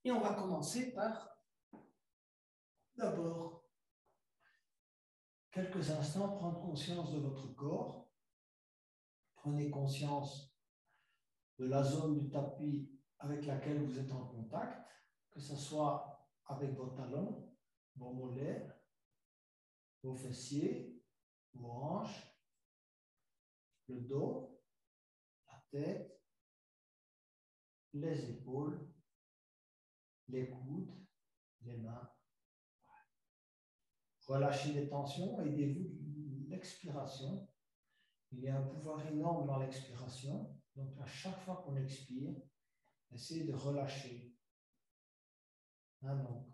Et on va commencer par, d'abord, quelques instants, prendre conscience de votre corps. Prenez conscience de la zone du tapis avec laquelle vous êtes en contact, que ce soit avec vos talons, vos mollets, vos fessiers, vos hanches, le dos, la tête, les épaules, les coudes, les mains. Relâchez les tensions, aidez-vous de l'expiration. Il y a un pouvoir énorme dans l'expiration. Donc, à chaque fois qu'on expire, essayez de relâcher. Donc,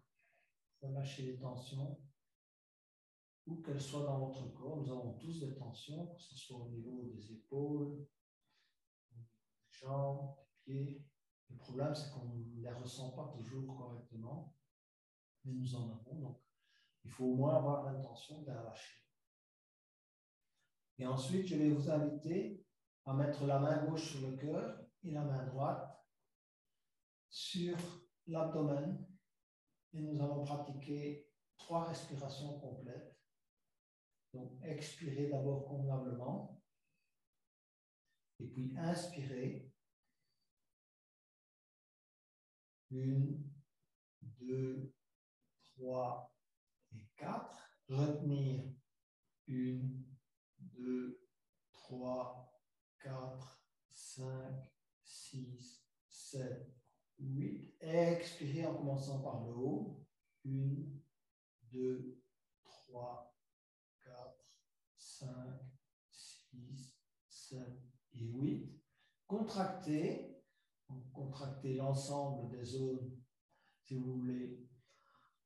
relâchez les tensions, où qu'elles soient dans votre corps. Nous avons tous des tensions, que ce soit au niveau des épaules, des jambes, des pieds. Le problème, c'est qu'on ne les ressent pas toujours correctement, mais nous en avons. Donc, il faut au moins avoir l'intention de les relâcher. Et ensuite, je vais vous inviter à mettre la main gauche sur le cœur et la main droite sur l'abdomen. Et nous allons pratiquer 3 respirations complètes. Donc, expirez d'abord convenablement. Et puis, inspirez. 1, 2, 3 et 4. Retenir. 1, 2, 3, 4, 5, 6, 7, 8. Expirez en commençant par le haut. 1, 2, 3, 4, 5, 6, 7 et 8. Contractez. Contractez l'ensemble des zones, si vous voulez,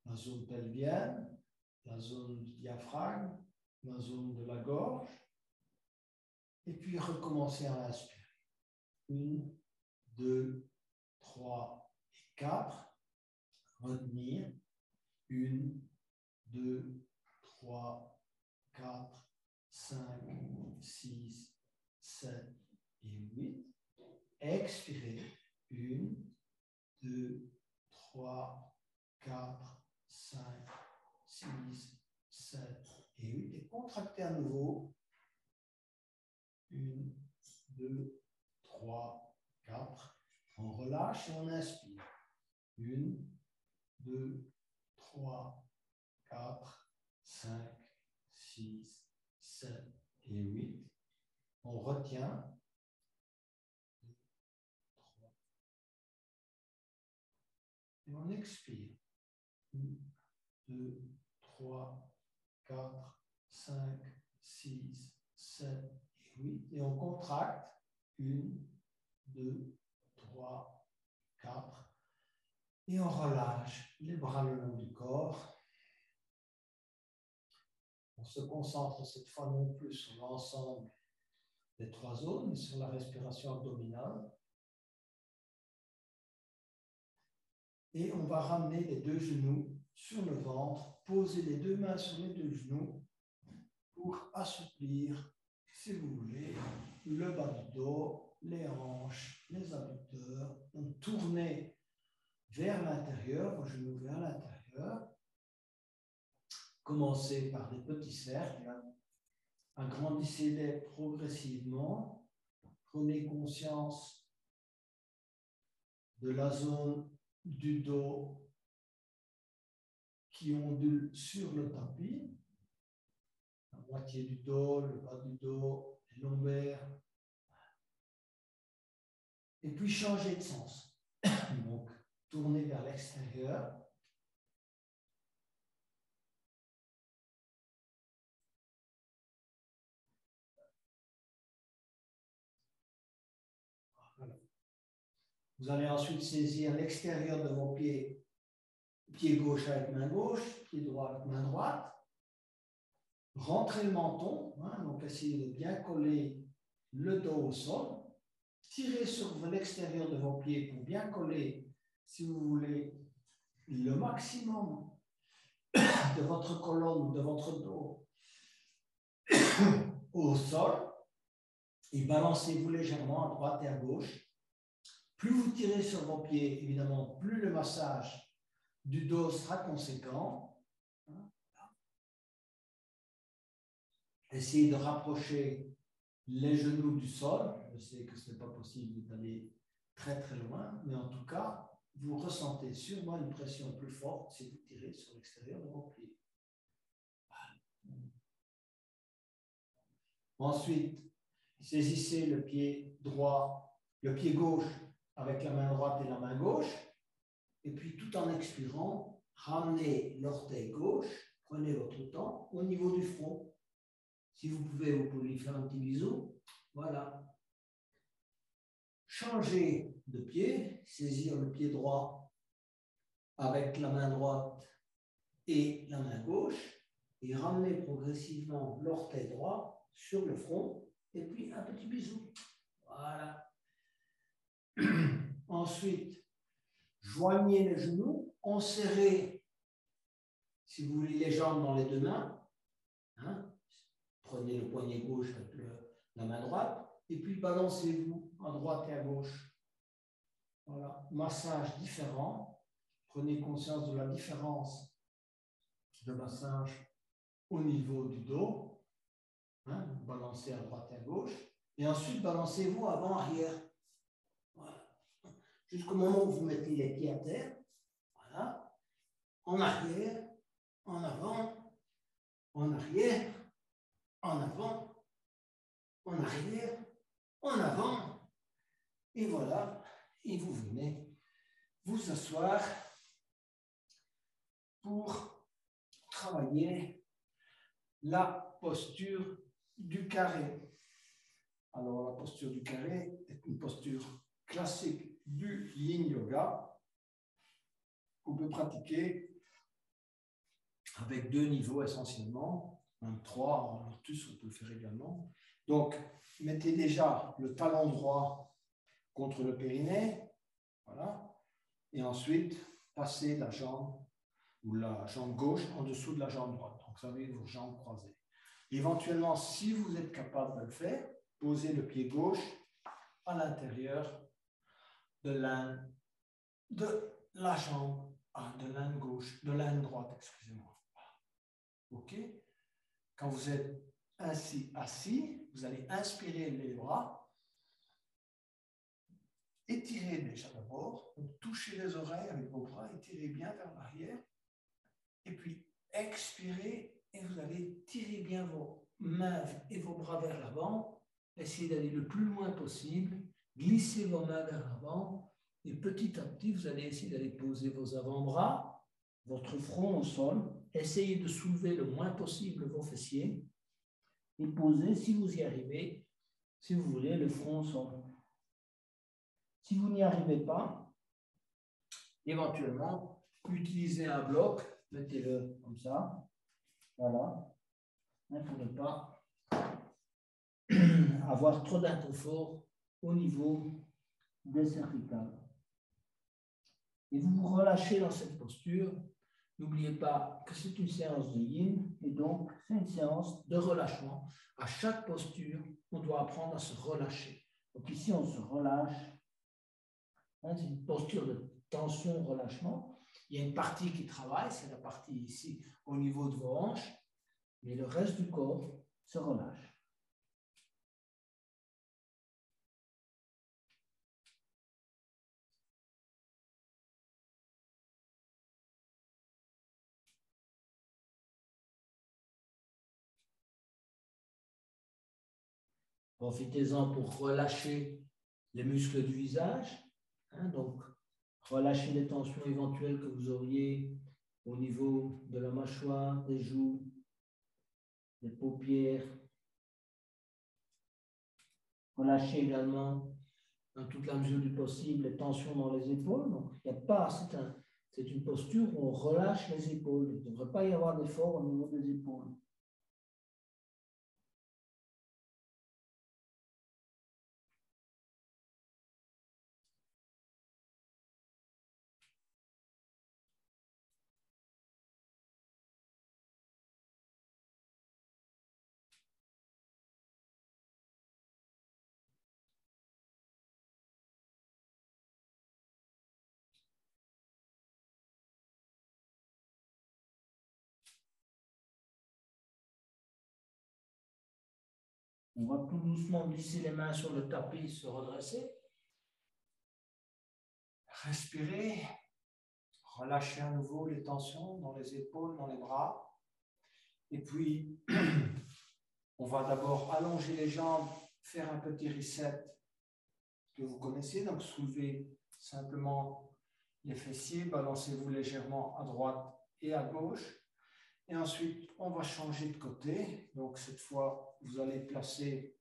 la zone pelvienne, la zone du diaphragme, la zone de la gorge. Et puis recommencez à inspirer. 1, 2, 3 et 4. Retenir. 1, 2, 3, 4, 5, 6, 7 et 8. Expirez. 1, 2, 3, 4, 5, 6, 7 et 8. Et contractez à nouveau. 1, 2, 3, 4. On relâche et on inspire. 1, 2, 3, 4, 5, 6, 7 et 8. On retient. 2, 3. Et on expire. 1, 2, 3, 4, 5, 6, 7 et 8. Et on contracte. 1, 2, 3, 4. Et on relâche les bras le long du corps. On se concentre cette fois non plus sur l'ensemble des 3 zones, mais sur la respiration abdominale. Et on va ramener les 2 genoux sur le ventre, poser les 2 mains sur les 2 genoux pour assouplir, si vous voulez, le bas du dos, les hanches, les abducteurs. Donc tournez vers l'intérieur, vos genoux vers l'intérieur. Commencez par des petits cercles. Agrandissez-les progressivement. Prenez conscience de la zone du dos qui ondule sur le tapis. La moitié du dos, le bas du dos, les lombaires. Et puis changez de sens. Donc, tournez vers l'extérieur. Voilà. Vous allez ensuite saisir l'extérieur de vos pieds. Pied gauche avec main gauche, pied droit avec main droite. Rentrez le menton, donc essayez de bien coller le dos au sol. Tirez sur l'extérieur de vos pieds pour bien coller, si vous voulez, le maximum de votre colonne, de votre dos au sol. Et balancez-vous légèrement à droite et à gauche. Plus vous tirez sur vos pieds, évidemment, plus le massage du dos sera conséquent. Essayez de rapprocher les genoux du sol. Je sais que ce n'est pas possible d'aller très très loin, mais en tout cas, vous ressentez sûrement une pression plus forte si vous tirez sur l'extérieur de vos pieds. Ensuite, saisissez le pied droit, le pied gauche avec la main droite et la main gauche, et puis tout en expirant, ramenez l'orteil gauche, prenez votre temps au niveau du front. Si vous pouvez lui faire un petit bisou. Voilà. Changez de pied, saisir le pied droit avec la main droite et la main gauche, et ramenez progressivement l'orteil droit sur le front, et puis un petit bisou. Voilà. Ensuite, joignez les genoux, enserrez, si vous voulez, les jambes dans les deux mains. Hein? Prenez le poignet gauche avec la main droite, et puis balancez-vous à droite et à gauche. Voilà. Massage différent. Prenez conscience de la différence de massage au niveau du dos. Hein? Balancez à droite et à gauche. Et ensuite, balancez-vous avant-arrière. Voilà. Jusqu'au moment où vous mettez les pieds à terre. Voilà. En arrière, en avant, en arrière, en avant, en arrière, en avant. Et voilà. Et vous venez vous asseoir pour travailler la posture du carré. Alors, la posture du carré est une posture classique du Yin Yoga qu'on peut pratiquer avec deux niveaux essentiellement, même trois, en lotus on peut le faire également. Donc, mettez déjà le talon droit contre le périnée, voilà, et ensuite, passez la jambe ou la jambe gauche en dessous de la jambe droite. Donc, vous avez vos jambes croisées. Éventuellement, si vous êtes capable de le faire, posez le pied gauche à l'intérieur de l'âne de la jambe, de l'âne gauche, de l'âne droite, excusez-moi. OK? Quand vous êtes ainsi assis, vous allez inspirer les bras, étirez déjà d'abord, touchez les oreilles avec vos bras, étirez bien vers l'arrière, et puis expirez et vous allez tirer bien vos mains et vos bras vers l'avant, essayez d'aller le plus loin possible, glissez vos mains vers l'avant, et petit à petit, vous allez essayer d'aller poser vos avant-bras, votre front au sol, essayez de soulever le moins possible vos fessiers, et posez, si vous y arrivez, si vous voulez, le front au sol. Si vous n'y arrivez pas, éventuellement, utilisez un bloc, mettez-le comme ça, voilà, pour ne pas avoir trop d'inconfort au niveau des cervicales. Et vous vous relâchez dans cette posture. N'oubliez pas que c'est une séance de yin et donc c'est une séance de relâchement. À chaque posture, on doit apprendre à se relâcher. Donc ici, on se relâche. C'est une posture de tension-relâchement. Il y a une partie qui travaille, c'est la partie ici au niveau de vos hanches, mais le reste du corps se relâche. Profitez-en pour relâcher les muscles du visage. Donc, relâchez les tensions éventuelles que vous auriez au niveau de la mâchoire, des joues, des paupières. Relâchez également, dans toute la mesure du possible, les tensions dans les épaules. Donc, il n'y a pas, c'est une posture où on relâche les épaules. Il ne devrait pas y avoir d'effort au niveau des épaules. On va tout doucement glisser les mains sur le tapis, se redresser. Respirez. Relâchez à nouveau les tensions dans les épaules, dans les bras. Et puis, on va d'abord allonger les jambes, faire un petit reset que vous connaissez. Donc, soulevez simplement les fessiers, balancez-vous légèrement à droite et à gauche. Et ensuite, on va changer de côté. Donc, cette fois, vous allez placer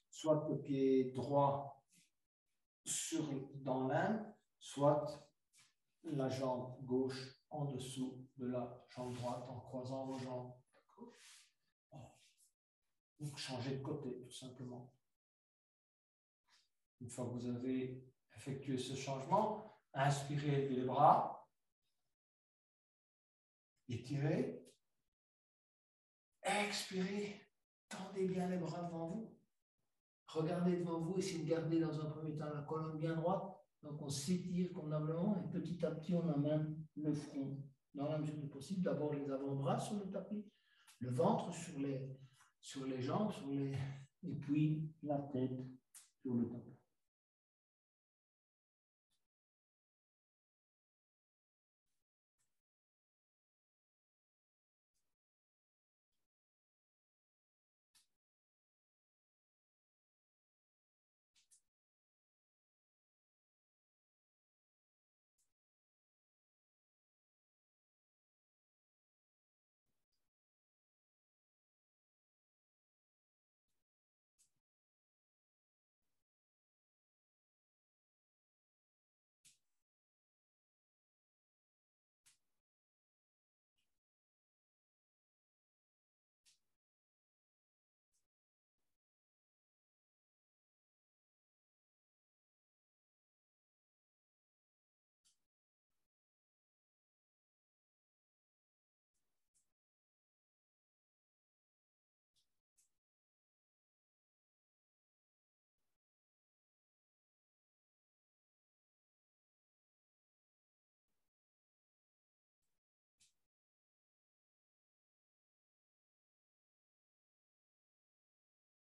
soit le pied droit dans l'un, soit la jambe gauche en dessous de la jambe droite en croisant vos jambes. Donc, changez de côté, tout simplement. Une fois que vous avez effectué ce changement, inspirez, levez les bras, étirez, expirez, tendez bien les bras devant vous. Regardez devant vous, essayez de garder dans un premier temps la colonne bien droite. Donc on s'étire convenablement et petit à petit on amène le front dans la mesure du possible. D'abord les avant-bras sur le tapis, le ventre sur les jambes, et puis la tête sur le tapis.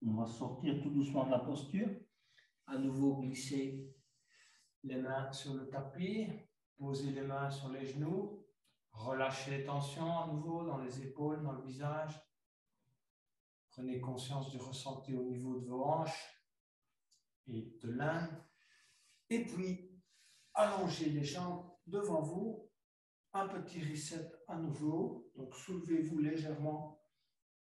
On va sortir tout doucement de la posture. À nouveau, glisser les mains sur le tapis. Posez les mains sur les genoux. Relâchez les tensions à nouveau dans les épaules, dans le visage. Prenez conscience du ressenti au niveau de vos hanches et de l'âme. Et puis, allongez les jambes devant vous. Un petit reset à nouveau. Donc, soulevez-vous légèrement.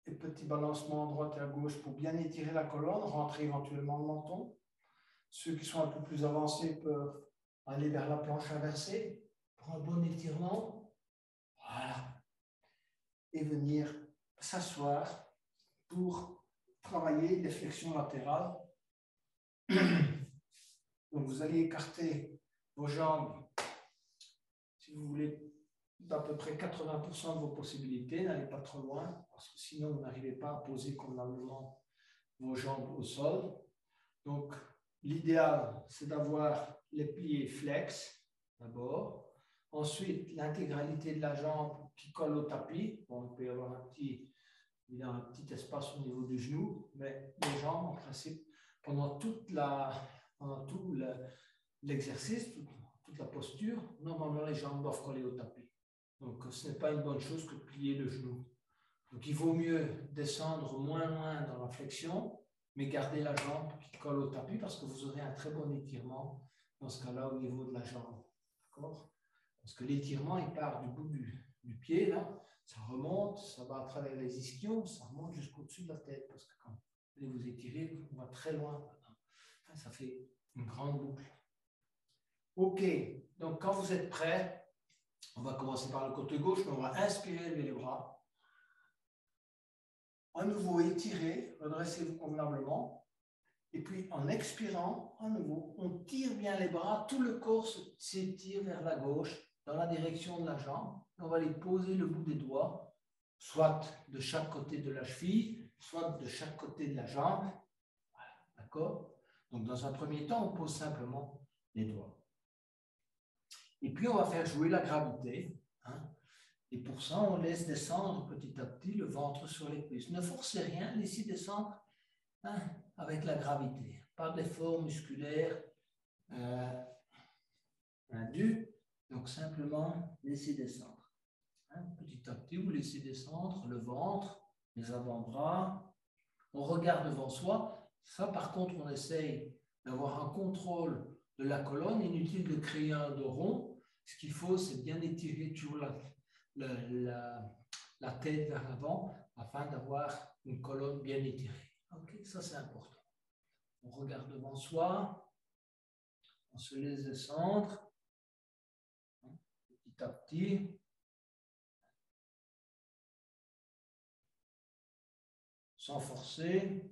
Et petit balancement à droite et à gauche pour bien étirer la colonne. Rentrez éventuellement le menton. Ceux qui sont un peu plus avancés peuvent aller vers la planche inversée pour un bon étirement. Voilà. Et venir s'asseoir pour travailler les flexions latérales. Donc, vous allez écarter vos jambes, si vous voulez, d'à peu près 80% de vos possibilités. N'allez pas trop loin, parce que sinon, vous n'arrivez pas à poser convenablement vos jambes au sol. Donc, l'idéal, c'est d'avoir les pliés flex, d'abord. Ensuite, l'intégralité de la jambe qui colle au tapis. Bon, il peut y avoir un petit espace au niveau du genou, mais les jambes, en principe, pendant tout l'exercice, toute la posture, normalement, les jambes doivent coller au tapis. Donc, ce n'est pas une bonne chose que de plier le genou. Donc, il vaut mieux descendre moins loin dans la flexion, mais garder la jambe qui colle au tapis parce que vous aurez un très bon étirement dans ce cas-là au niveau de la jambe. D'accord? Parce que l'étirement, il part du bout du pied, là, ça remonte, ça va à travers les ischions, ça remonte jusqu'au-dessus de la tête. Parce que quand vous allez vous étirer, on va très loin. Enfin, ça fait une grande boucle. OK, donc quand vous êtes prêts, on va commencer par le côté gauche, mais on va inspirer, lever les bras. À nouveau, étirez, redressez-vous convenablement. Et puis, en expirant, à nouveau, on tire bien les bras. Tout le corps s'étire vers la gauche, dans la direction de la jambe. On va les poser le bout des doigts, soit de chaque côté de la cheville, soit de chaque côté de la jambe. Voilà, d'accord? Donc, dans un premier temps, on pose simplement les doigts. Et puis, on va faire jouer la gravité. Hein? Et pour ça, on laisse descendre petit à petit le ventre sur les cuisses. Ne forcez rien, laissez descendre hein, avec la gravité. Pas d'effort musculaire dû, donc simplement laisser descendre. Hein, petit à petit, vous laissez descendre le ventre, les avant-bras. On regarde devant soi. Ça, par contre, on essaye d'avoir un contrôle de la colonne. Inutile de créer un dos rond. Ce qu'il faut, c'est bien étirer toujours la tête vers l'avant afin d'avoir une colonne bien étirée. Ok, ça c'est important. On regarde devant soi, on se laisse descendre petit à petit. Sans forcer.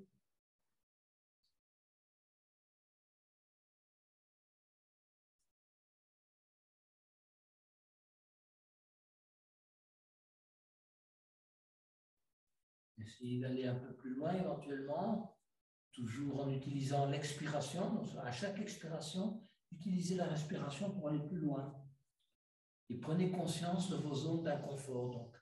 Essayez d'aller un peu plus loin éventuellement, toujours en utilisant l'expiration. Donc à chaque expiration, utilisez la respiration pour aller plus loin. Et prenez conscience de vos zones d'inconfort. Donc,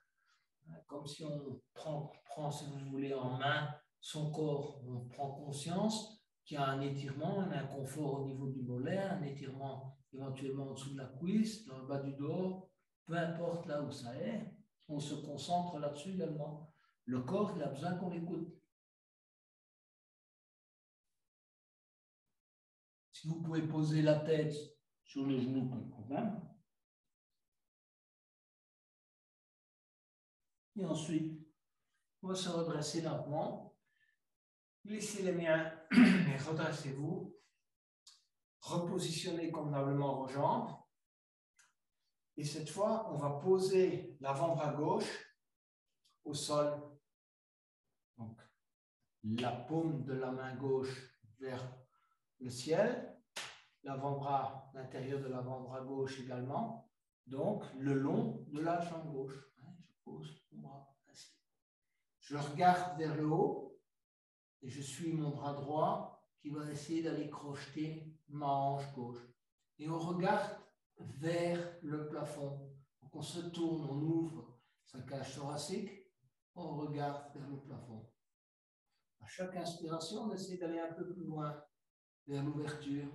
comme si on prend, si vous voulez, en main son corps, on prend conscience qu'il y a un étirement, un inconfort au niveau du mollet, un étirement éventuellement en dessous de la cuisse, dans le bas du dos, peu importe là où ça est, on se concentre là-dessus également. Le corps, il a besoin qu'on l'écoute. Si vous pouvez poser la tête sur les genoux, pas de problème. Et ensuite, on va se redresser lentement. Laissez les mains et redressez-vous. Repositionnez convenablement vos jambes. Et cette fois, on va poser l'avant-bras gauche au sol. Donc, la paume de la main gauche vers le ciel. L'avant-bras, l'intérieur de l'avant-bras gauche également. Donc, le long de la jambe gauche. Je pose mon bras ainsi. Je regarde vers le haut et je suis mon bras droit qui va essayer d'aller crocheter ma hanche gauche. Et on regarde vers le plafond. Donc on se tourne, on ouvre sa cage thoracique, on regarde vers le plafond. À chaque inspiration, on essaie d'aller un peu plus loin vers l'ouverture.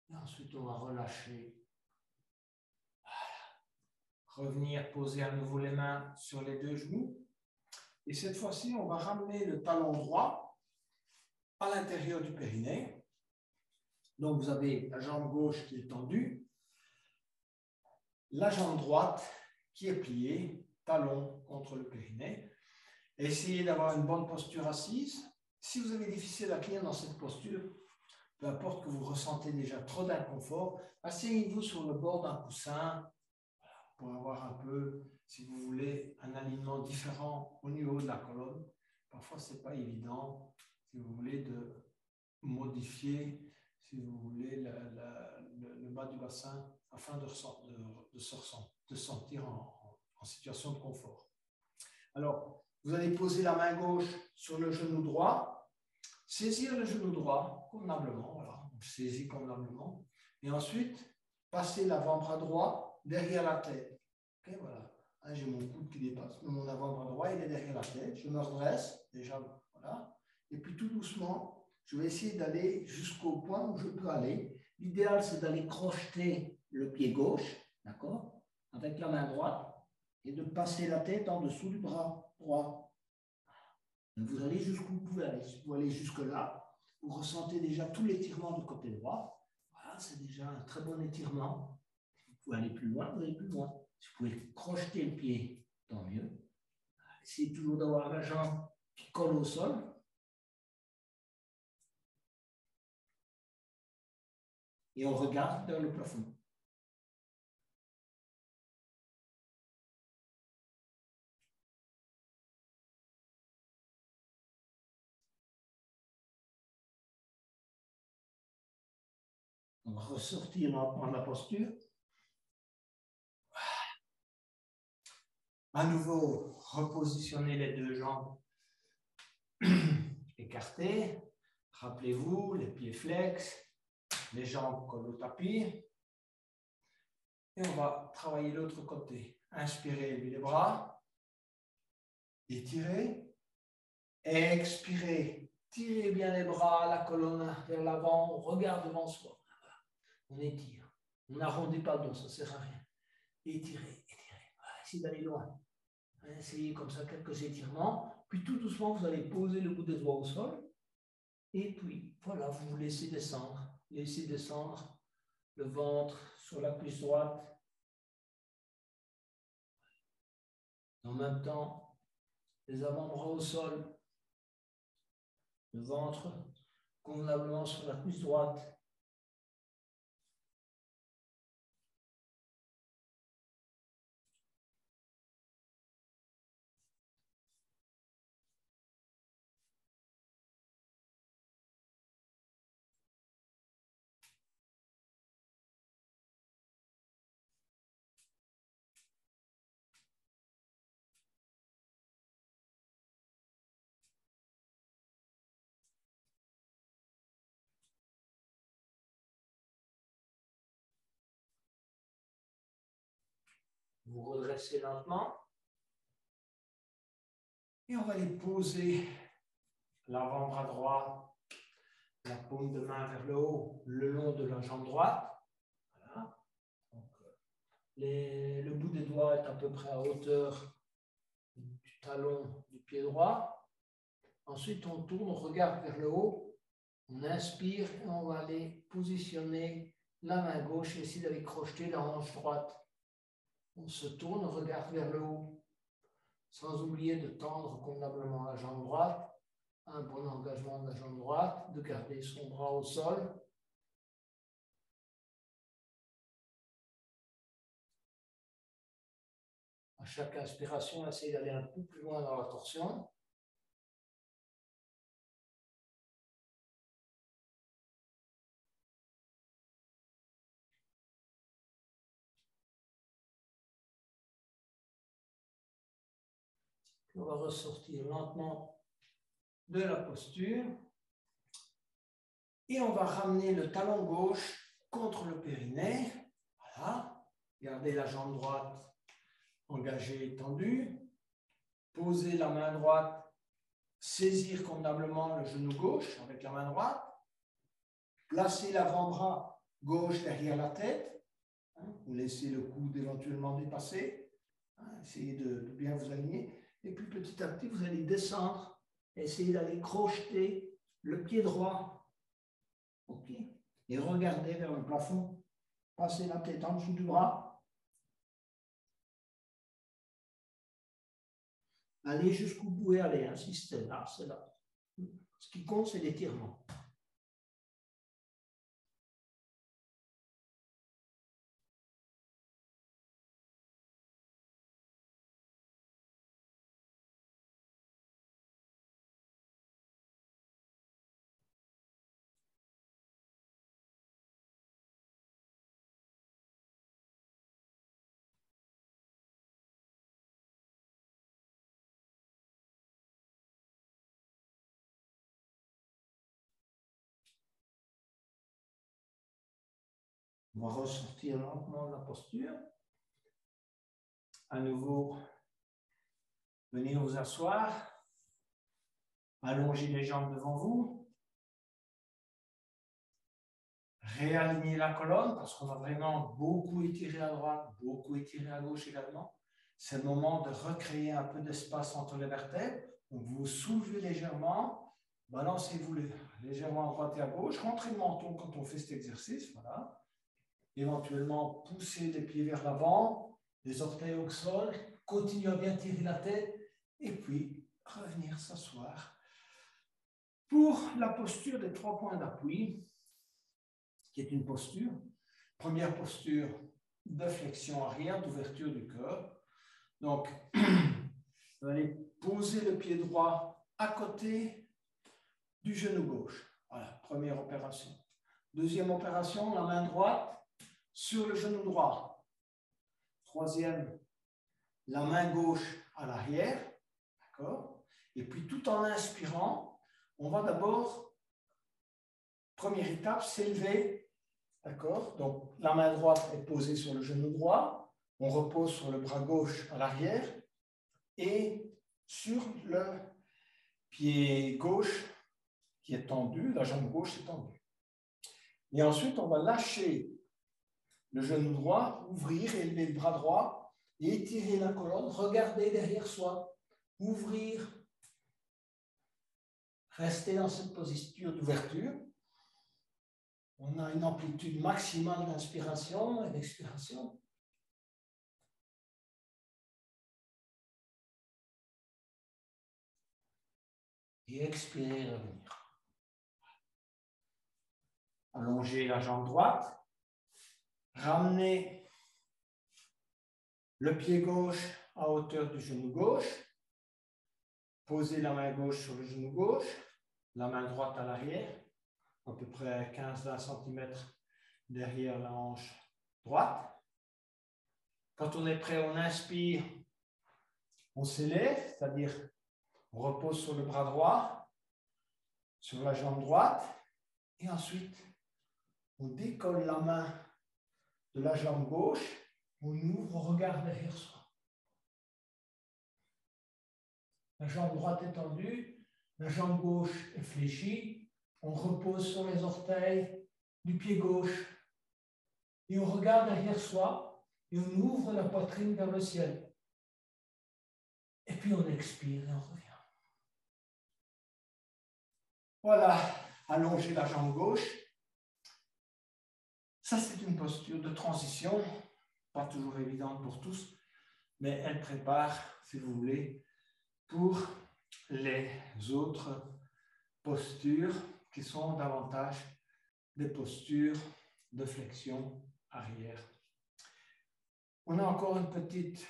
Et ensuite, on va relâcher. Voilà. Revenir poser à nouveau les mains sur les deux genoux. Et cette fois-ci, on va ramener le talon droit à l'intérieur du périnée. Donc, vous avez la jambe gauche qui est tendue, la jambe droite qui est pliée, talon contre le périnée. Essayez d'avoir une bonne posture assise. Si vous avez difficile à tenir dans cette posture, peu importe que vous ressentez déjà trop d'inconfort, asseyez-vous sur le bord d'un coussin pour avoir un peu, si vous voulez, un alignement différent au niveau de la colonne. Parfois, ce n'est pas évident, si vous voulez, de modifier, si vous voulez, le bas du bassin afin de se sentir en situation de confort. Alors, vous allez poser la main gauche sur le genou droit, saisir le genou droit convenablement, voilà, on saisit convenablement, et ensuite, passer l'avant-bras droit derrière la tête. Okay, voilà. Hein, j'ai mon coude qui dépasse, mais mon avant-bras droit, il est derrière la tête. Je me redresse, déjà, voilà. Et puis tout doucement, je vais essayer d'aller jusqu'au point où je peux aller. L'idéal, c'est d'aller crocheter le pied gauche, d'accord, avec la main droite, et de passer la tête en dessous du bras droit. Vous allez jusqu'où vous pouvez aller. Si vous allez jusque-là, vous ressentez déjà tout l'étirement du côté droit. Voilà, c'est déjà un très bon étirement. Si vous pouvez aller plus loin, vous allez plus loin. Si vous pouvez crocheter le pied, tant mieux. Essayez toujours d'avoir la jambe qui colle au sol. Et on regarde vers le plafond. On va ressortir, on va prendre la posture. À nouveau, repositionner les deux jambes écartées. Rappelez-vous, les pieds flex, les jambes collent au tapis. Et on va travailler l'autre côté. Inspirez, levez les bras. Étirez. Expirez. Tirez bien les bras, la colonne vers l'avant. On regarde devant soi. On étire. On n'arrondit pas le dos, ça ne sert à rien. Étirez, étirez. Voilà, essayez d'aller loin. Essayez comme ça quelques étirements. Puis tout doucement, vous allez poser le bout des doigts au sol. Et puis, voilà, vous vous laissez descendre. Laissez descendre le ventre sur la cuisse droite. En même temps, les avant-bras au sol. Le ventre convenablement sur la cuisse droite. Vous redressez lentement. Et on va les poser l'avant-bras droit, la paume de main vers le haut, le long de la jambe droite. Voilà. Donc, le bout des doigts est à peu près à hauteur du talon du pied droit. Ensuite, on tourne, on regarde vers le haut. On inspire et on va aller positionner la main gauche et essayer d'aller crocheter la hanche droite. On se tourne, on regarde vers le haut, sans oublier de tendre convenablement la jambe droite, un bon engagement de la jambe droite, de garder son bras au sol. À chaque inspiration, essayez d'aller un peu plus loin dans la torsion. On va ressortir lentement de la posture. Et on va ramener le talon gauche contre le périnée. Voilà. Gardez la jambe droite engagée et tendue. Posez la main droite. Saisir convenablement le genou gauche avec la main droite. Placez l'avant-bras gauche derrière la tête. Vous laissez le coude éventuellement dépasser. Essayez de bien vous aligner. Et puis petit à petit, vous allez descendre. Essayez d'aller crocheter le pied droit. OK. Et regardez vers le plafond. Passez la tête en dessous du bras. Allez jusqu'où vous pouvez aller. Hein. Si c'est là, c'est là. Ce qui compte, c'est l'étirement. On va ressortir lentement de la posture. À nouveau, venez vous asseoir. Allongez les jambes devant vous. Réalignez la colonne parce qu'on va vraiment beaucoup étirer à droite, beaucoup étirer à gauche également. C'est le moment de recréer un peu d'espace entre les vertèbres. Donc vous soulevez légèrement, balancez-vous légèrement à droite et à gauche, rentrez le menton quand on fait cet exercice. Voilà. Éventuellement, poussez les pieds vers l'avant, les orteils au sol, continuez à bien tirer la tête et puis revenir s'asseoir pour la posture des 3 points d'appui, qui est une posture. Première posture de flexion arrière, d'ouverture du cœur. Donc, vous allez poser le pied droit à côté du genou gauche. Voilà, première opération. Deuxième opération, la main droite sur le genou droit. Troisième, la main gauche à l'arrière. D'accord ? Et puis, tout en inspirant, on va d'abord première étape, s'élever. D'accord? Donc, la main droite est posée sur le genou droit. On repose sur le bras gauche à l'arrière et sur le pied gauche qui est tendu, la jambe gauche est tendue. Et ensuite, on va lâcher le genou droit, ouvrir, élever le bras droit et étirer la colonne. Regardez derrière soi. Ouvrir. Rester dans cette posture d'ouverture. On a une amplitude maximale d'inspiration et d'expiration. Et expirer, revenir. Allonger la jambe droite. Ramener le pied gauche à hauteur du genou gauche. Poser la main gauche sur le genou gauche. La main droite à l'arrière. À peu près 15-20 cm derrière la hanche droite. Quand on est prêt, on inspire, on s'élève, c'est-à-dire on repose sur le bras droit, sur la jambe droite, et ensuite on décolle la main de la jambe gauche, on ouvre, on regarde derrière soi. La jambe droite est tendue, la jambe gauche est fléchie. On repose sur les orteils du pied gauche et on regarde derrière soi et on ouvre la poitrine vers le ciel. Et puis on expire et on revient. Voilà, allonger la jambe gauche. Ça, c'est une posture de transition, pas toujours évidente pour tous, mais elle prépare, si vous voulez, pour les autres postures qui sont davantage des postures de flexion arrière. On a encore une petite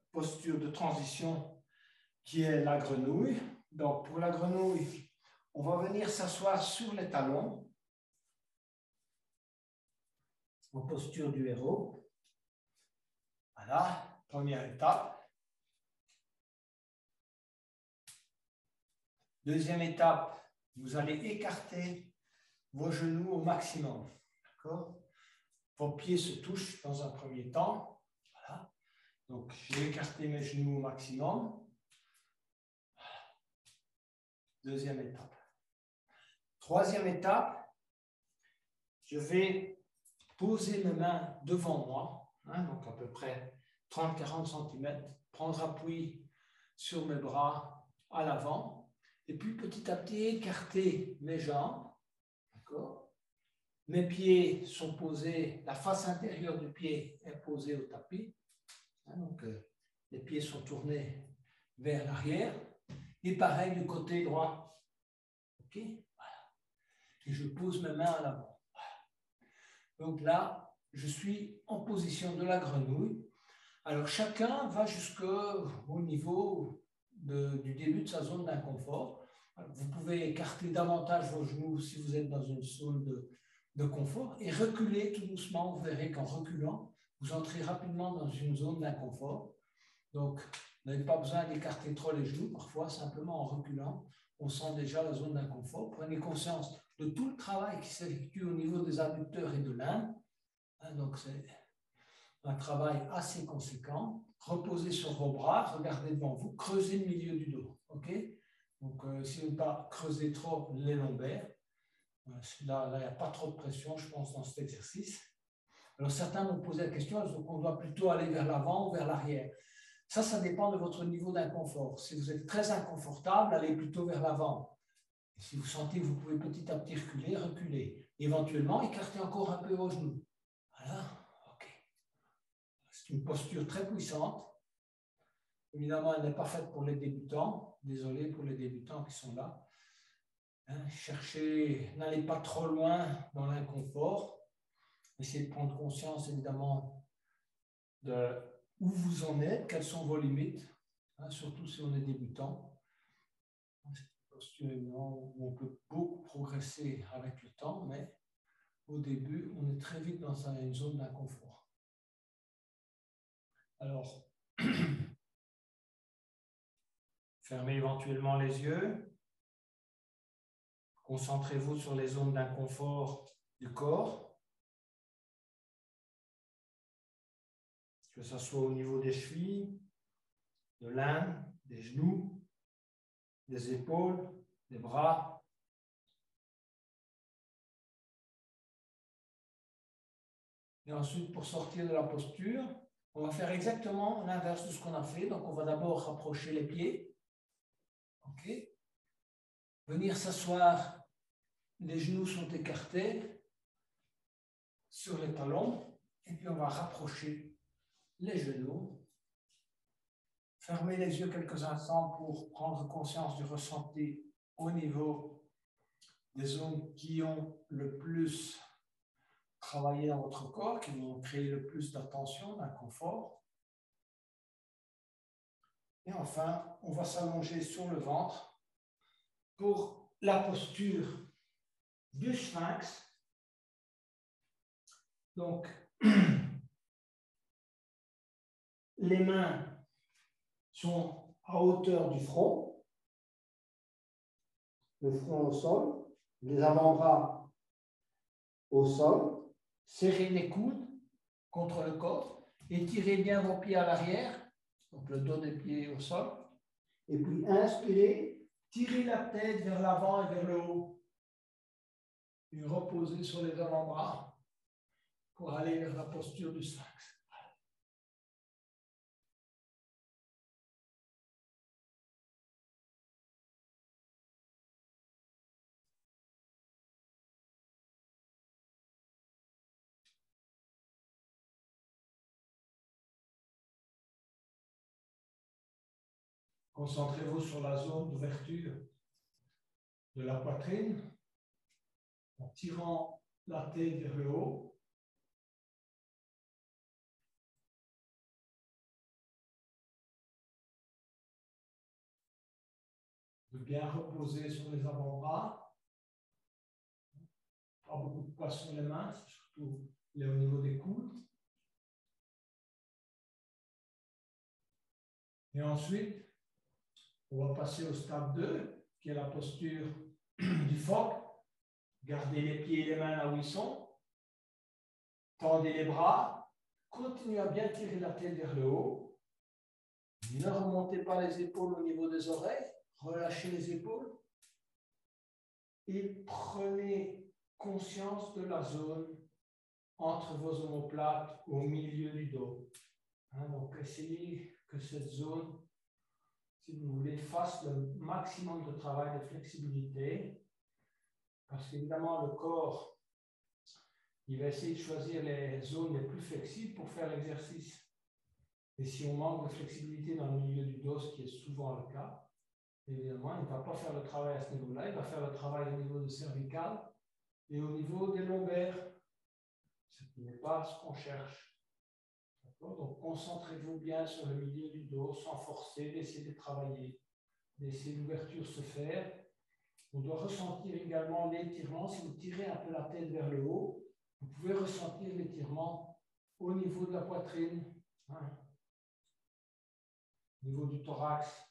posture de transition qui est la grenouille. Donc, pour la grenouille, on va venir s'asseoir sur les talons en posture du héros. Voilà, première étape. Deuxième étape, vous allez écarter vos genoux au maximum. D'accord? Vos pieds se touchent dans un premier temps. Voilà. Donc, j'ai écarté mes genoux au maximum. Deuxième étape. Troisième étape, je vais poser mes mains devant moi, donc à peu près 30-40 cm, prendre appui sur mes bras à l'avant, et puis petit à petit écarter mes jambes. D'accord? Mes pieds sont posés, la face intérieure du pied est posée au tapis. Donc, les pieds sont tournés vers l'arrière. Et pareil du côté droit. OK? Voilà. Et je pose mes mains à l'avant. Voilà. Donc là, je suis en position de la grenouille. Alors, chacun va jusqu'au niveau du début de sa zone d'inconfort. Vous pouvez écarter davantage vos genoux si vous êtes dans une zone de confort et reculer tout doucement. Vous verrez qu'en reculant, vous entrez rapidement dans une zone d'inconfort. Donc, vous n'avez pas besoin d'écarter trop les genoux. Parfois, simplement en reculant, on sent déjà la zone d'inconfort. Prenez conscience de tout le travail qui s'effectue au niveau des adducteurs et de l'âme. Donc, c'est un travail assez conséquent. Reposez sur vos bras, regardez devant vous, creusez le milieu du dos. OK? Donc, si vous ne pas creuser trop les lombaires, là, il n'y a pas trop de pression, je pense, dans cet exercice. Alors, certains m'ont posé la question, est-ce qu'on doit plutôt aller vers l'avant ou vers l'arrière? Ça dépend de votre niveau d'inconfort. Si vous êtes très inconfortable, allez plutôt vers l'avant. Si vous sentez que vous pouvez petit à petit reculer, reculez. Éventuellement, écartez encore un peu vos genoux. Voilà. C'est une posture très puissante. Évidemment, elle n'est pas faite pour les débutants. Désolé pour les débutants qui sont là. Cherchez, n'allez pas trop loin dans l'inconfort. Essayez de prendre conscience, évidemment, de où vous en êtes, quelles sont vos limites, surtout si on est débutant. C'est une posture où on peut beaucoup progresser avec le temps, mais au début, on est très vite dans une zone d'inconfort. Alors, fermez éventuellement les yeux. Concentrez-vous sur les zones d'inconfort du corps, que ce soit au niveau des chevilles, de l'âne, des genoux, des épaules, des bras. Et ensuite, pour sortir de la posture, on va faire exactement l'inverse de ce qu'on a fait. Donc, on va d'abord rapprocher les pieds. OK. Venir s'asseoir, les genoux sont écartés sur les talons. Et puis, on va rapprocher les genoux. Fermez les yeux quelques instants pour prendre conscience du ressenti au niveau des zones qui ont le plus travaillé dans votre corps, qui vont créer le plus d'attention, d'inconfort. Et enfin, on va s'allonger sur le ventre pour la posture du sphinx. Donc, les mains sont à hauteur du front, le front au sol, les avant-bras au sol, serrez les coudes contre le corps, étirez bien vos pieds à l'arrière, donc le dos des pieds au sol, et puis inspirez, tirez la tête vers l'avant et vers le haut, et reposez sur les avant-bras pour aller vers la posture du sphinx. Concentrez-vous sur la zone d'ouverture de la poitrine en tirant la tête vers le haut. De bien reposer sur les avant-bras. Pas beaucoup de poids sur les mains, surtout au niveau des coudes. Et ensuite, on va passer au stade 2, qui est la posture du phoque. Gardez les pieds et les mains là où ils sont. Tendez les bras. Continuez à bien tirer la tête vers le haut. Ne remontez pas les épaules au niveau des oreilles. Relâchez les épaules. Et prenez conscience de la zone entre vos omoplates au milieu du dos. Donc, essayez que cette zone, si vous voulez, fasse le maximum de travail de flexibilité. Parce qu'évidemment, le corps, il va essayer de choisir les zones les plus flexibles pour faire l'exercice. Et si on manque de flexibilité dans le milieu du dos, ce qui est souvent le cas, évidemment, il ne va pas faire le travail à ce niveau-là, il va faire le travail au niveau du cervical et au niveau des lombaires, ce qui n'est pas ce qu'on cherche. Donc, concentrez-vous bien sur le milieu du dos, sans forcer, d'essayer de travailler, laissez l'ouverture se faire. On doit ressentir également l'étirement. Si vous tirez un peu la tête vers le haut, vous pouvez ressentir l'étirement au niveau de la poitrine, au niveau du thorax.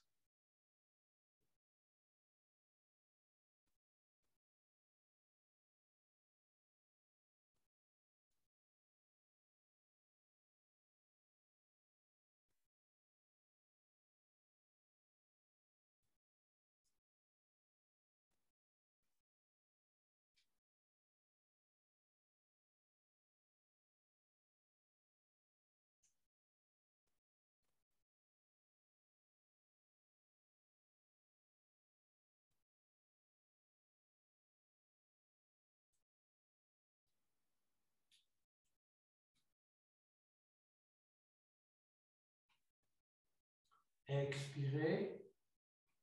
Expirez,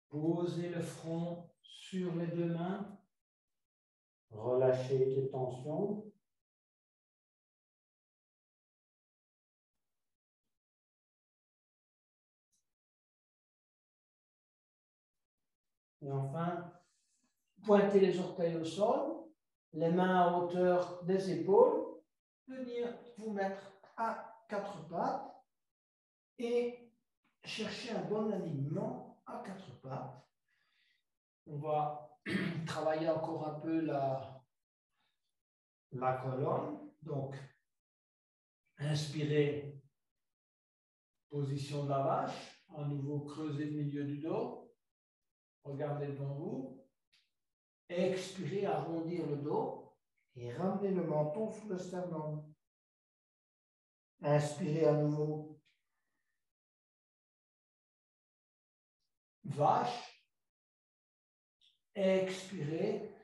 posez le front sur les deux mains, relâchez les tensions. Et enfin, pointez les orteils au sol, les mains à hauteur des épaules, venir vous mettre à quatre pattes et chercher un bon alignement à quatre pattes. On va travailler encore un peu la colonne. Donc, inspirez, position de la vache. À nouveau, creusez le milieu du dos. Regardez devant vous. Expirez, arrondir le dos et ramenez le menton sous le sternum. Inspirez à nouveau. Vache. Expirez.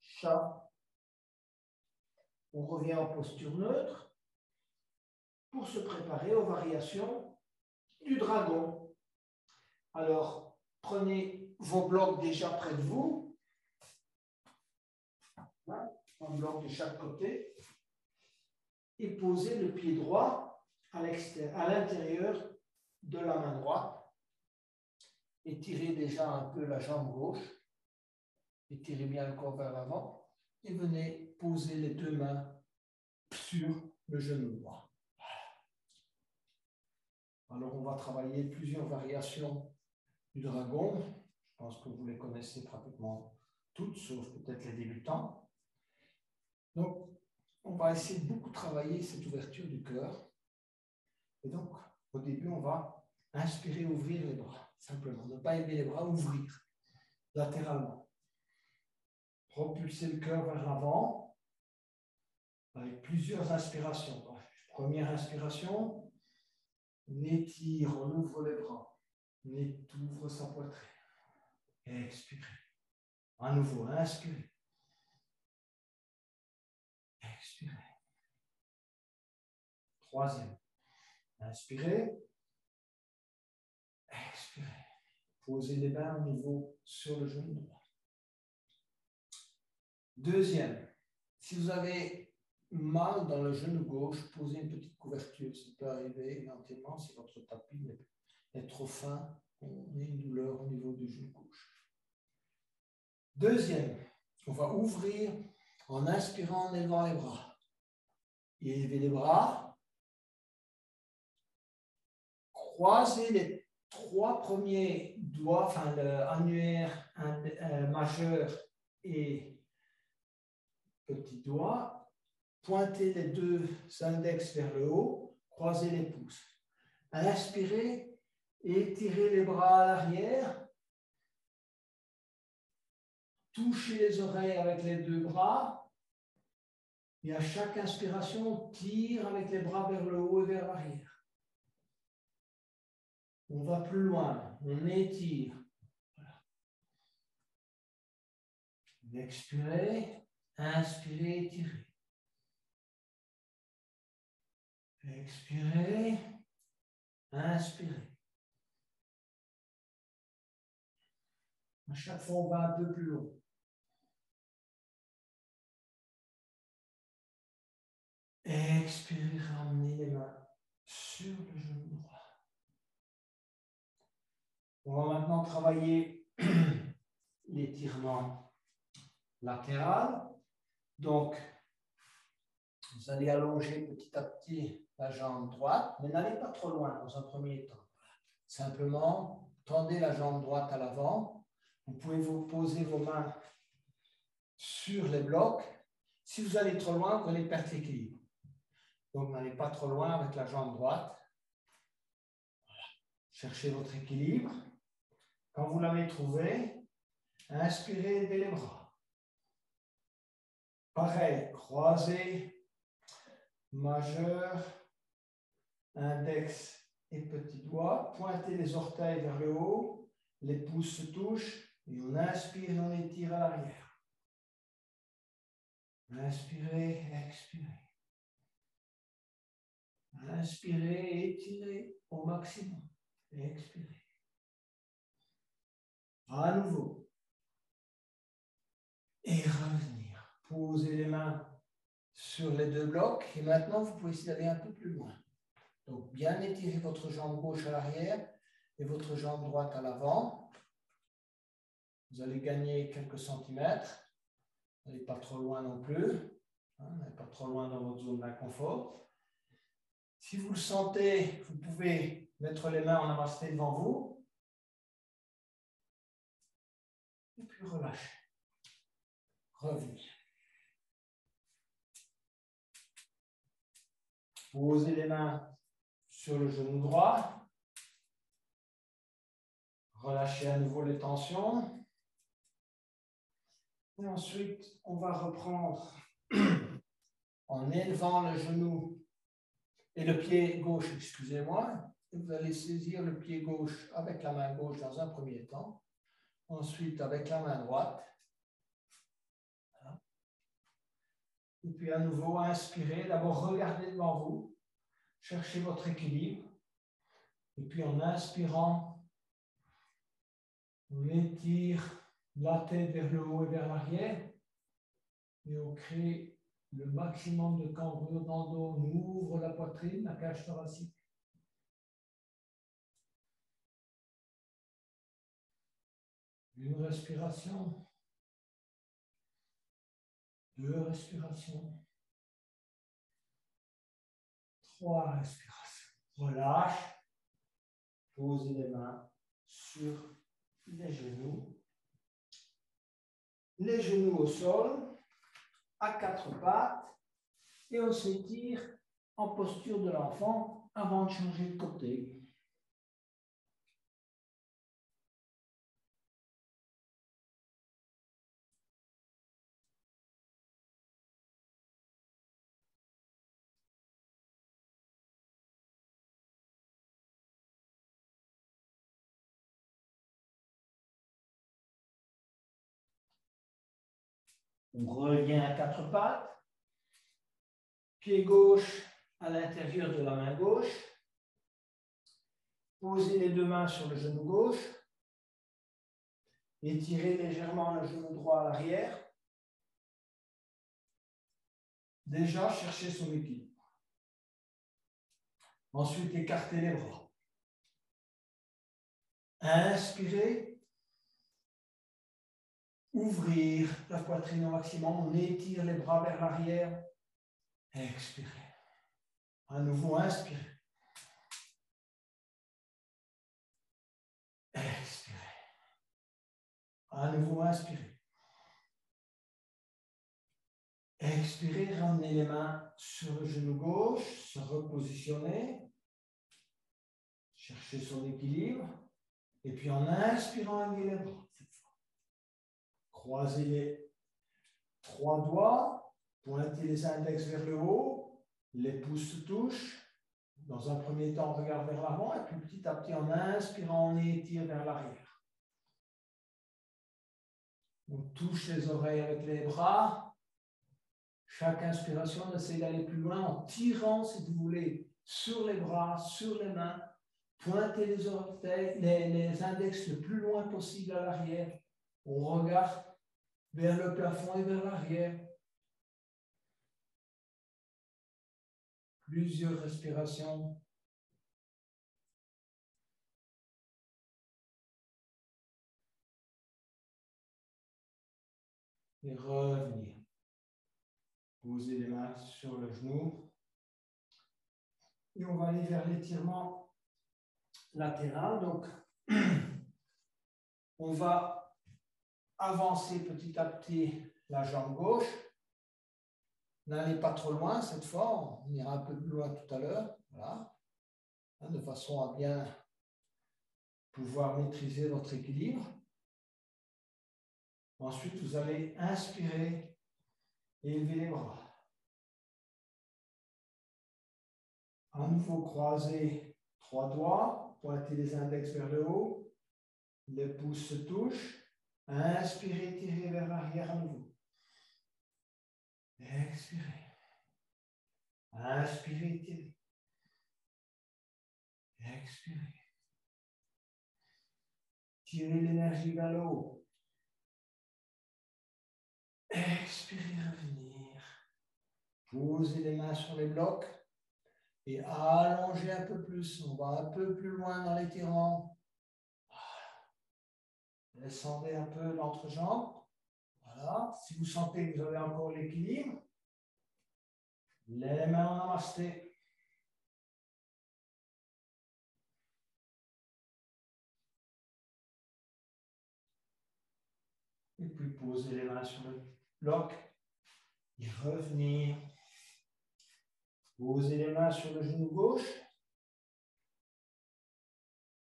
Chat. On revient en posture neutre pour se préparer aux variations du dragon. Alors, prenez vos blocs déjà près de vous. Un bloc de chaque côté. Et posez le pied droit à l'intérieur de la main droite. Étirez déjà un peu la jambe gauche. Étirez bien le corps vers l'avant. Et venez poser les deux mains sur le genou droit. Alors, on va travailler plusieurs variations du dragon. Je pense que vous les connaissez pratiquement toutes, sauf peut-être les débutants. Donc, on va essayer de beaucoup travailler cette ouverture du cœur. Et donc, au début, on va inspirer, ouvrir les bras. Simplement, ne pas aimer les bras, ouvrir latéralement. Propulser le cœur vers l'avant avec plusieurs inspirations. Donc, première inspiration, on étire, on ouvre les bras. On ouvre sa poitrine. Expirez. À nouveau, inspirez. Expirez. Troisième. Inspirez. Expirez. Posez les mains au niveau sur le genou droit. Deuxième. Si vous avez mal dans le genou gauche, posez une petite couverture. Ça peut arriver éventuellement si votre tapis est trop fin. On a une douleur au niveau du genou gauche. Deuxième. On va ouvrir en inspirant, en élevant les bras. Élevez les bras. Croisez les trois premiers doigts, enfin l'annulaire majeur et petit doigt. Pointez les deux index vers le haut. Croisez les pouces. Inspirez et étirez les bras à l'arrière. Touchez les oreilles avec les deux bras. Et à chaque inspiration, on tire avec les bras vers le haut et vers l'arrière. On va plus loin, on étire. Voilà. Expirez, inspirez, étirez. Expirez, inspirez. À chaque fois, on va un peu plus loin. Expirez, ramenez les mains sur le genou droit. On va maintenant travailler l'étirement latéral. Donc, vous allez allonger petit à petit la jambe droite, mais n'allez pas trop loin dans un premier temps. Simplement, tendez la jambe droite à l'avant. Vous pouvez vous poser vos mains sur les blocs. Si vous allez trop loin, vous allez perdre l'équilibre. Donc, n'allez pas trop loin avec la jambe droite. Voilà. Cherchez votre équilibre. Quand vous l'avez trouvé, inspirez, levez les bras. Pareil, croisez, majeur, index et petit doigt. Pointez les orteils vers le haut. Les pouces se touchent. Et on inspire et on étire à l'arrière. Inspirez, expirez. Inspirez, étirez au maximum. Expirez. À nouveau. Et revenir. Posez les mains sur les deux blocs. Et maintenant, vous pouvez essayer d'aller un peu plus loin. Donc, bien étirer votre jambe gauche à l'arrière et votre jambe droite à l'avant. Vous allez gagner quelques centimètres. Vous n'allez pas trop loin non plus. Vous n'allez pas trop loin dans votre zone d'inconfort. Si vous le sentez, vous pouvez mettre les mains en namasté devant vous. puis relâchez. Revenez. Posez les mains sur le genou droit. Relâchez à nouveau les tensions. Et ensuite, on va reprendre en élevant le genou et le pied gauche, excusez-moi. Vous allez saisir le pied gauche avec la main gauche dans un premier temps. Ensuite, avec la main droite. Voilà. Et puis à nouveau, inspirez. D'abord, regardez devant vous. Cherchez votre équilibre. Et puis en inspirant, on étire la tête vers le haut et vers l'arrière. Et on crée le maximum de cambrure dans le dos. On ouvre la poitrine, la cage thoracique. Une respiration. Deux respirations. Trois respirations. Relâche. Posez les mains sur les genoux. Les genoux au sol, à quatre pattes. Et on s'étire en posture de l'enfant avant de changer de côté. On revient à quatre pattes. Pied gauche à l'intérieur de la main gauche. Posez les deux mains sur le genou gauche. Étirez légèrement le genou droit à l'arrière. Déjà, cherchez son équilibre. Ensuite, écartez les bras. Inspirez. Ouvrir la poitrine au maximum. On étire les bras vers l'arrière. Expirez. À nouveau, inspirez. Expirez. À nouveau, inspirez. Expirez, ramenez les mains sur le genou gauche, se repositionner. Cherchez son équilibre. Et puis en inspirant, levez les bras. Croisez les trois doigts, pointez les index vers le haut, les pouces se touchent. Dans un premier temps, on regarde vers l'avant et puis petit à petit, en inspirant, on étire vers l'arrière. On touche les oreilles avec les bras. Chaque inspiration, on essaie d'aller plus loin en tirant, si vous voulez, sur les bras, sur les mains. Pointez les orteils, les index le plus loin possible à l'arrière. On regarde vers le plafond et vers l'arrière. Plusieurs respirations. Et revenir. Posez les mains sur le genou. Et on va aller vers l'étirement latéral. Donc, on va avancer petit à petit la jambe gauche. N'allez pas trop loin cette fois. On ira un peu plus loin tout à l'heure. Voilà. De façon à bien pouvoir maîtriser votre équilibre. Ensuite, vous allez inspirer et élever les bras. À nouveau, croisez trois doigts, pointez les index vers le haut, les pouces se touchent. Inspirez, tirez vers l'arrière à nouveau. Expirez. Inspirez, tirez. Expirez. Tirez l'énergie vers le haut. Expirez, revenir. Posez les mains sur les blocs. Et allongez un peu plus. On va un peu plus loin dans l'étirement. Voilà. Descendez un peu l'entrejambe. Voilà. Si vous sentez que vous avez encore l'équilibre, les mains en namasté. Et puis poser les mains sur le bloc. Et revenir. Poser les mains sur le genou gauche.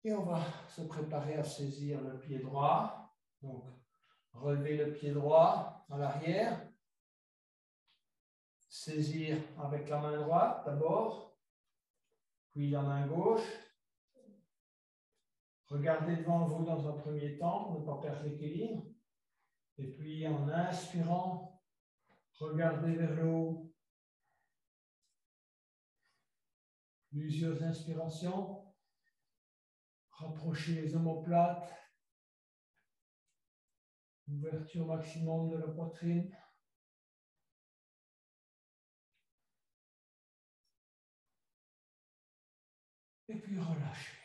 Et on va se préparer à saisir le pied droit. Donc, relever le pied droit à l'arrière. Saisir avec la main droite d'abord. Puis la main gauche. Regardez devant vous dans un premier temps pour ne pas perdre l'équilibre. Et puis en inspirant, regardez vers le haut. Plusieurs inspirations. Rapprochez les omoplates. Ouverture maximum de la poitrine. Et puis relâchez.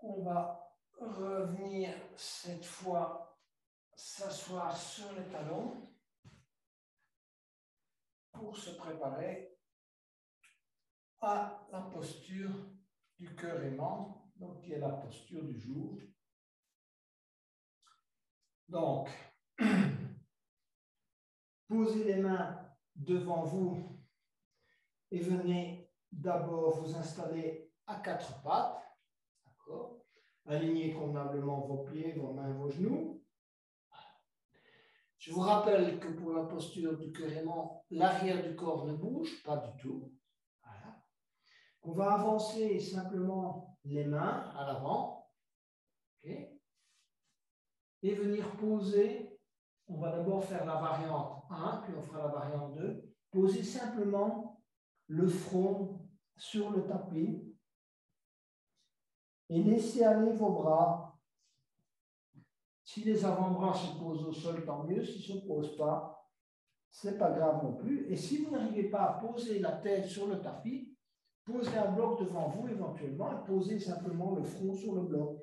On va revenir cette fois s'asseoir sur les talons pour se préparer à la posture du cœur aimant, donc qui est la posture du jour. Donc, posez les mains devant vous et venez d'abord vous installer à quatre pattes. D'accord ? Alignez convenablement vos pieds, vos mains, vos genoux. Je vous rappelle que pour la posture du cœur aimant, l'arrière du corps ne bouge pas du tout. Voilà. On va avancer simplement les mains à l'avant. Okay. Et venir poser. On va d'abord faire la variante 1, puis on fera la variante 2. Posez simplement le front sur le tapis et laissez aller vos bras. Si les avant-bras se posent au sol, tant mieux. S'ils ne se posent pas, ce n'est pas grave non plus. Et si vous n'arrivez pas à poser la tête sur le tapis, posez un bloc devant vous éventuellement et posez simplement le front sur le bloc.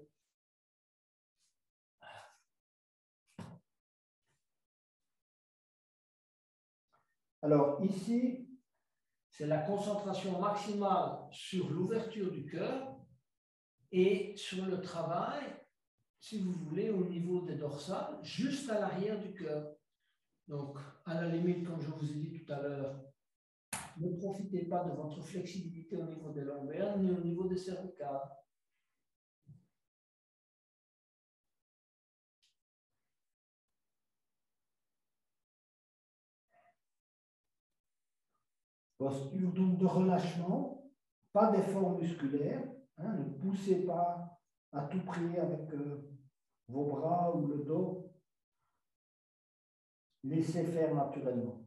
Alors ici, c'est la concentration maximale sur l'ouverture du cœur et sur le travail, si vous voulez, au niveau des dorsales, juste à l'arrière du cœur. Donc, à la limite, comme je vous ai dit tout à l'heure, ne profitez pas de votre flexibilité au niveau des lombaires ni au niveau des cervicales. Posture donc de relâchement, pas d'effort musculaire, hein, ne poussez pas à tout prix avec vos bras ou le dos. Laissez faire naturellement.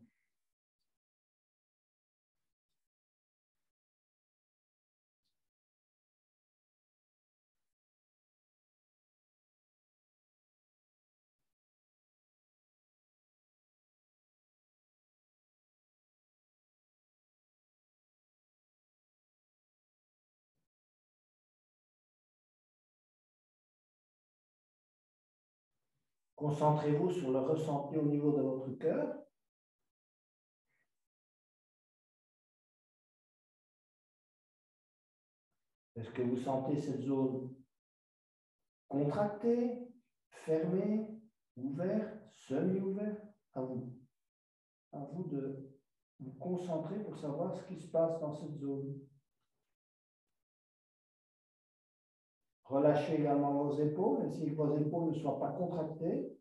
Concentrez-vous sur le ressenti au niveau de votre cœur. Est-ce que vous sentez cette zone contractée, fermée, ouverte, semi-ouverte? À vous. À vous de vous concentrer pour savoir ce qui se passe dans cette zone. Relâchez également vos épaules, ainsi que vos épaules ne soient pas contractées.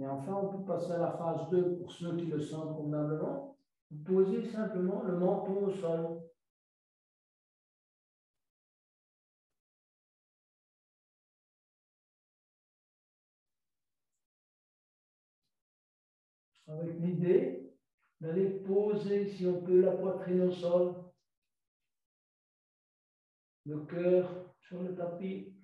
Et enfin, on peut passer à la phase 2 pour ceux qui le sentent convenablement. Vous posez simplement le menton au sol. Avec l'idée d'aller poser, si on peut, la poitrine au sol, le cœur sur le tapis.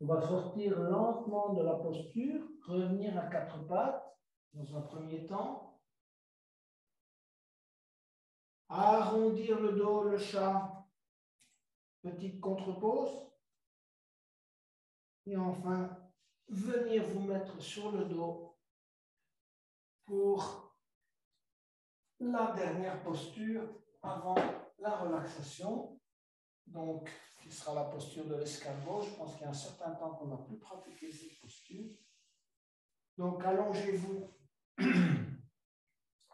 On va sortir lentement de la posture, revenir à quatre pattes dans un premier temps. Arrondir le dos, le chat, petite contre-pose. Et enfin, venir vous mettre sur le dos pour la dernière posture avant la relaxation. Donc, qui sera la posture de l'escargot. Je pense qu'il y a un certain temps qu'on n'a plus pratiqué cette posture. Donc, allongez-vous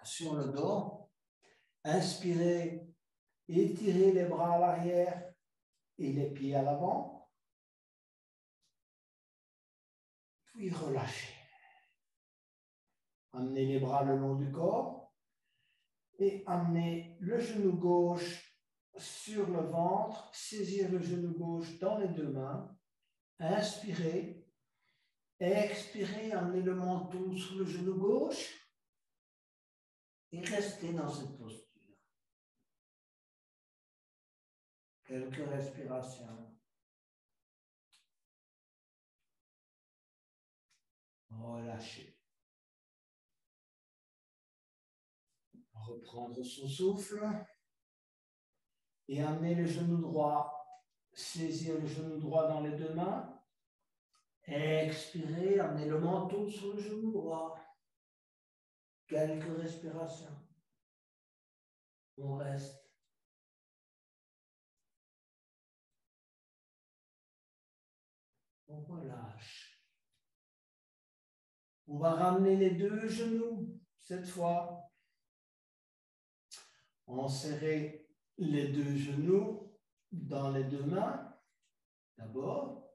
sur le dos. Inspirez, étirez les bras à l'arrière et les pieds à l'avant. Puis relâchez. Amenez les bras le long du corps et amenez le genou gauche sur le ventre, saisir le genou gauche dans les deux mains, inspirez, expirez, amenez le menton sur le genou gauche et restez dans cette posture. Quelques respirations. Relâchez. Reprendre son souffle et amener le genou droit, saisir le genou droit dans les deux mains. Expirez, amenez le menton sur le genou droit. Quelques respirations. On reste. On relâche. On va ramener les deux genoux, cette fois. Enserrer les deux genoux dans les deux mains. D'abord,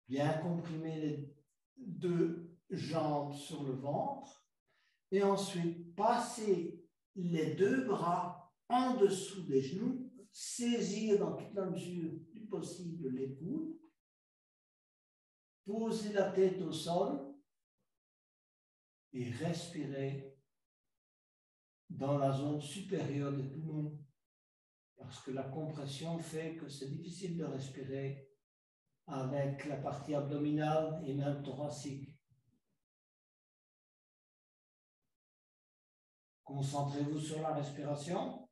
bien comprimer les deux jambes sur le ventre. Et ensuite, passer les deux bras en dessous des genoux, saisir dans toute la mesure du possible les coudes, poser la tête au sol et respirer dans la zone supérieure des poumons, parce que la compression fait que c'est difficile de respirer avec la partie abdominale et même thoracique. Concentrez-vous sur la respiration.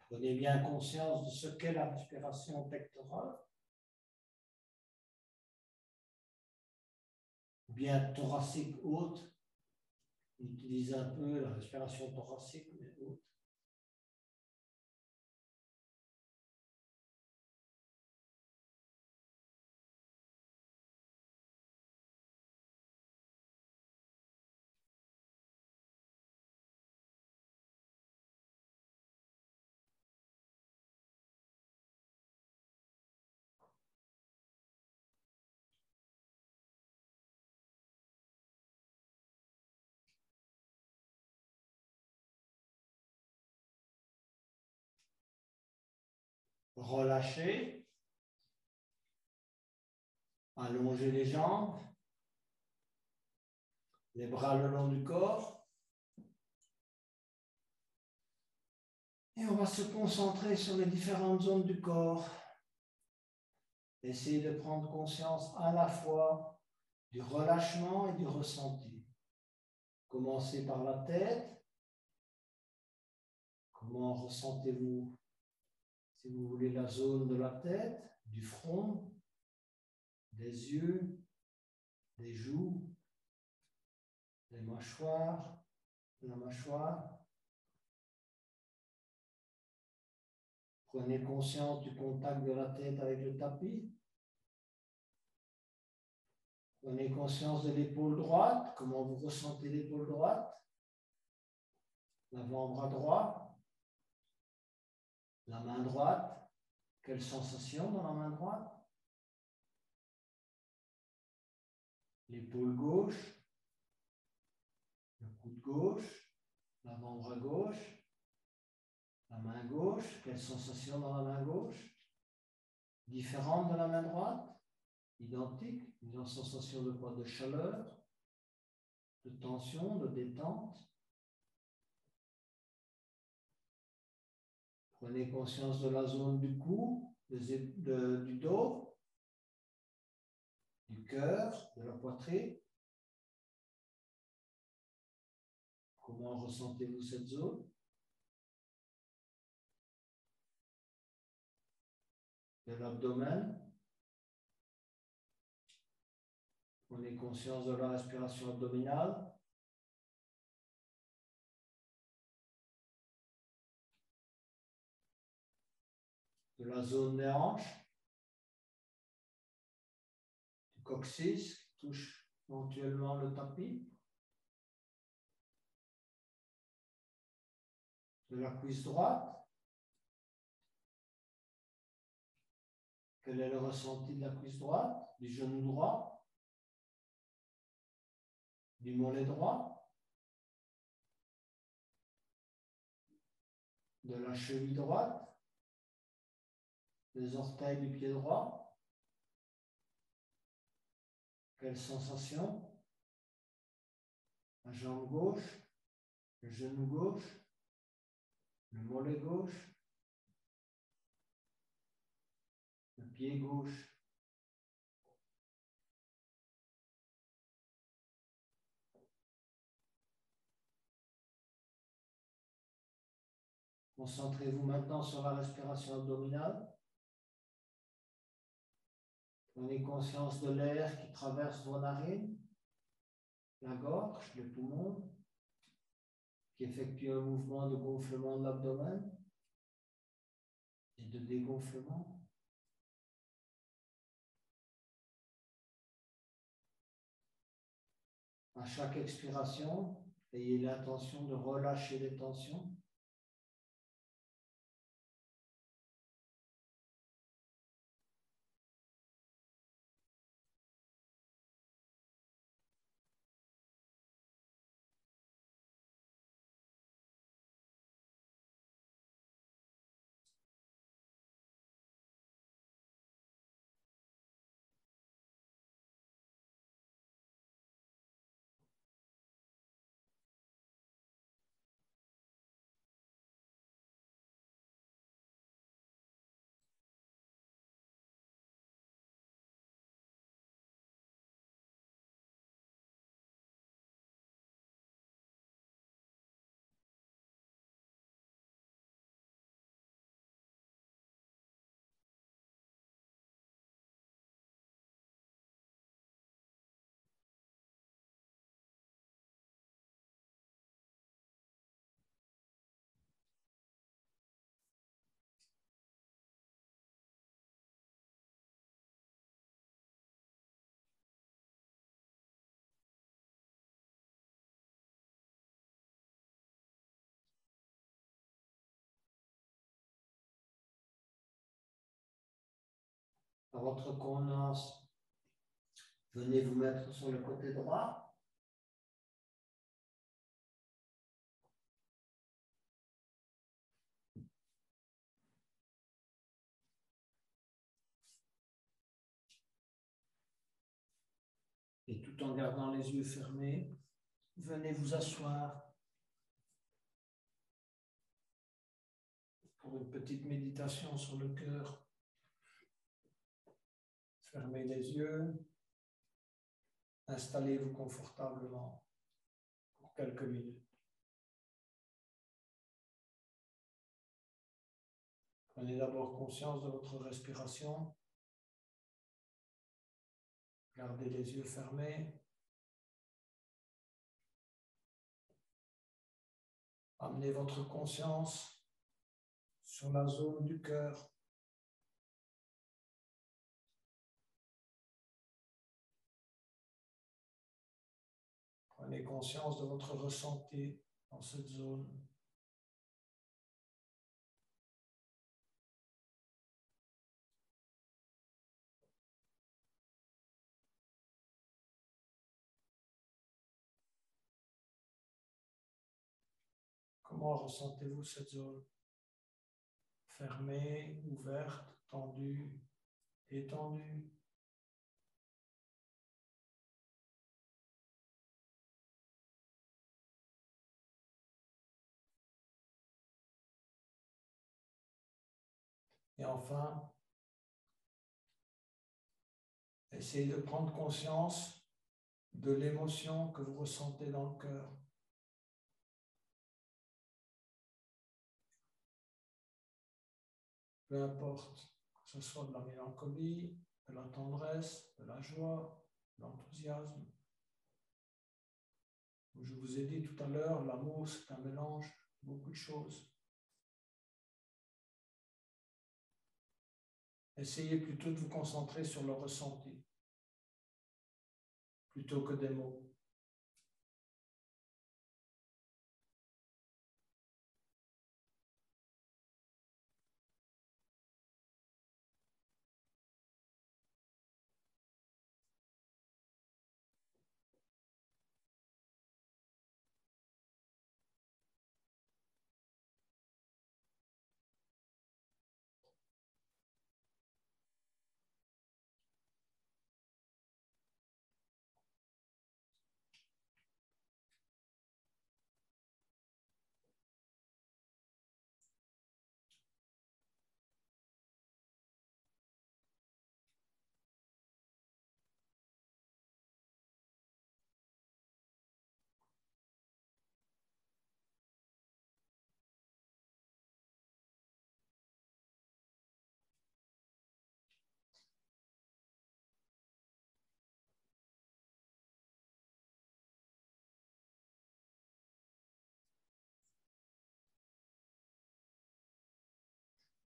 Prenez bien conscience de ce qu'est la respiration pectorale. Ou bien thoracique haute. On utilise un peu la respiration thoracique, mais haute. Relâchez. Allongez les jambes. Les bras le long du corps. Et on va se concentrer sur les différentes zones du corps. Essayez de prendre conscience à la fois du relâchement et du ressenti. Commencez par la tête. Comment ressentez-vous, si vous voulez, la zone de la tête, du front, des yeux, des joues, des mâchoires, la mâchoire. Prenez conscience du contact de la tête avec le tapis. Prenez conscience de l'épaule droite, comment vous ressentez l'épaule droite, l'avant-bras droit, la main droite, quelle sensation dans la main droite, l'épaule gauche, le coude gauche, l'avant-bras gauche, la main gauche, quelle sensation dans la main gauche, différente de la main droite, identique, une sensation de quoi? De chaleur, de tension, de détente. Prenez conscience de la zone du cou, du dos, du cœur, de la poitrine. Comment ressentez-vous cette zone? De l'abdomen. Prenez conscience de la respiration abdominale. De la zone des hanches. Du coccyx qui touche éventuellement le tapis. De la cuisse droite. Quel est le ressenti de la cuisse droite, du genou droit, du mollet droit, de la cheville droite, des orteils du pied droit? Quelle sensation? La jambe gauche, le genou gauche, le mollet gauche, le pied gauche. Concentrez-vous maintenant sur la respiration abdominale. Prenez conscience de l'air qui traverse vos narines, la gorge, les poumons, qui effectue un mouvement de gonflement de l'abdomen et de dégonflement. À chaque expiration, ayez l'intention de relâcher les tensions. À votre convenance, venez vous mettre sur le côté droit. Et tout en gardant les yeux fermés, venez vous asseoir pour une petite méditation sur le cœur. Fermez les yeux. Installez-vous confortablement pour quelques minutes. Prenez d'abord conscience de votre respiration. Gardez les yeux fermés. Amenez votre conscience sur la zone du cœur. Prenez conscience de votre ressenti dans cette zone. Comment ressentez-vous cette zone? Fermée, ouverte, tendue, étendue? Et enfin, essayez de prendre conscience de l'émotion que vous ressentez dans le cœur. Peu importe, que ce soit de la mélancolie, de la tendresse, de la joie, de l'enthousiasme. Je vous ai dit tout à l'heure, l'amour, c'est un mélange de beaucoup de choses. Essayez plutôt de vous concentrer sur le ressenti, plutôt que des mots.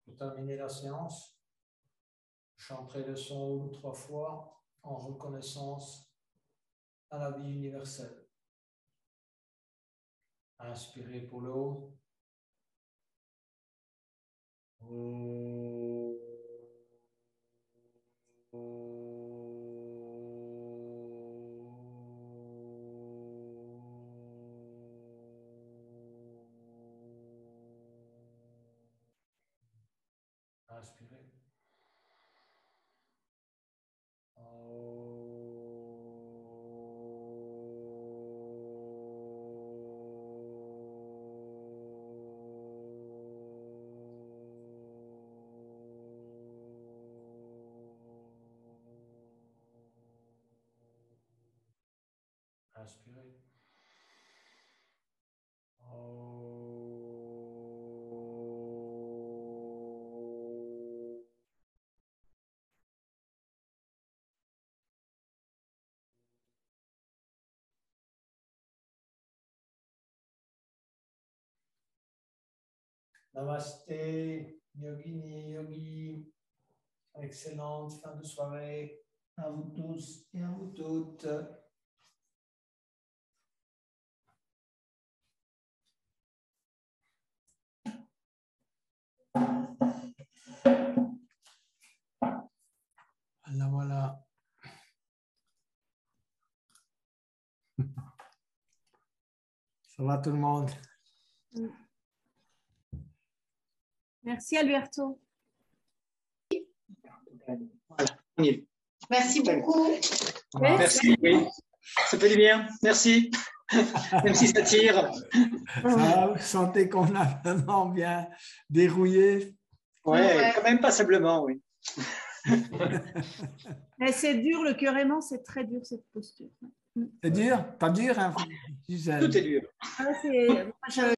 Pour terminer la séance, je chanterai le son 3 fois en reconnaissance à la vie universelle. Inspirez pour le haut. Inspirez. Inspirez. Namasté, yogini, yogi. Excellente fin de soirée à vous tous et à vous toutes. Voilà, voilà. Ça va tout le monde? Merci Alberto. Voilà. Merci beaucoup. Merci, oui. Ça fait du bien. Merci. Même si ça tire. Ça, vous sentez qu'on a vraiment bien dérouillé? Ouais, quand même passablement, oui. Mais c'est dur, le cœur aimant, c'est très dur cette posture. C'est dur? Pas dur, hein, Gisèle? Tout est dur. Ah,